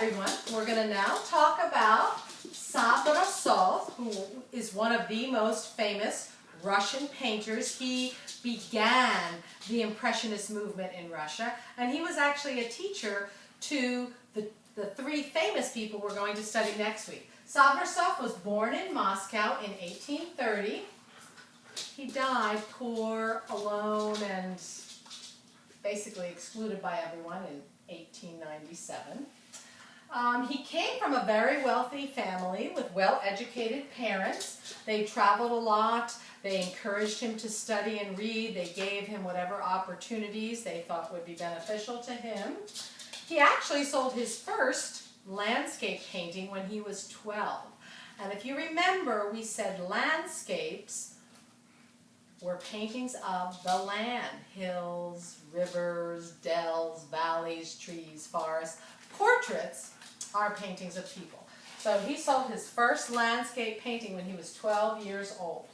everyone. We're going to now talk about Sabrasov, who is one of the most famous Russian painters. He began the Impressionist movement in Russia, and he was actually a teacher to the three famous people we're going to study next week. Sabrasov was born in Moscow in 1830. He died poor, alone, and basically excluded by everyone in 1897. He came from a very wealthy family with well-educated parents. They traveled a lot. They encouraged him to study and read. They gave him whatever opportunities they thought would be beneficial to him. He actually sold his first landscape painting when he was 12. And if you remember, we said landscapes were paintings of the land. Hills, rivers, dells, valleys, trees, forests. Portraits are paintings of people. So he sold his first landscape painting when he was 12 years old.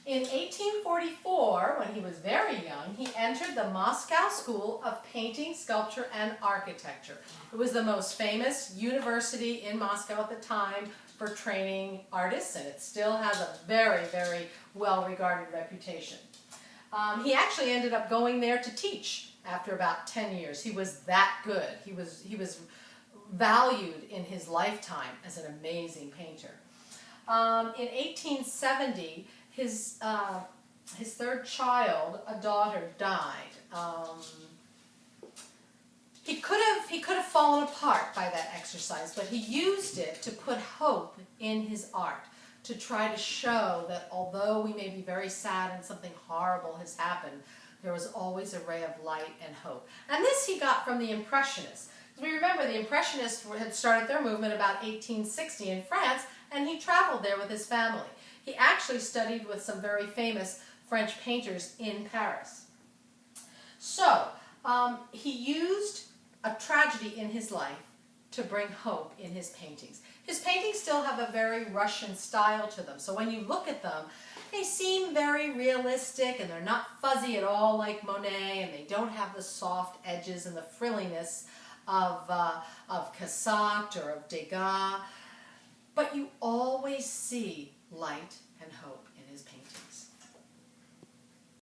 In 1844, when he was very young, he entered the Moscow School of Painting, Sculpture, and Architecture. It was the most famous university in Moscow at the time for training artists, and it still has a very, very well-regarded reputation. He actually ended up going there to teach after about 10 years. He was that good. He was valued in his lifetime as an amazing painter. In 1870, his third child, a daughter, died. He could have fallen apart by that exercise, but he used it to put hope in his art, to try to show that although we may be very sad and something horrible has happened, there was always a ray of light and hope. And this he got from the Impressionists. We remember the Impressionists had started their movement about 1860 in France, and he traveled there with his family. He actually studied with some very famous French painters in Paris. So, he used a tragedy in his life to bring hope in his paintings. His paintings still have a very Russian style to them. So when you look at them, they seem very realistic, and they're not fuzzy at all like Monet, and they don't have the soft edges and the frilliness of Cassatt or of Degas. But you always see light and hope.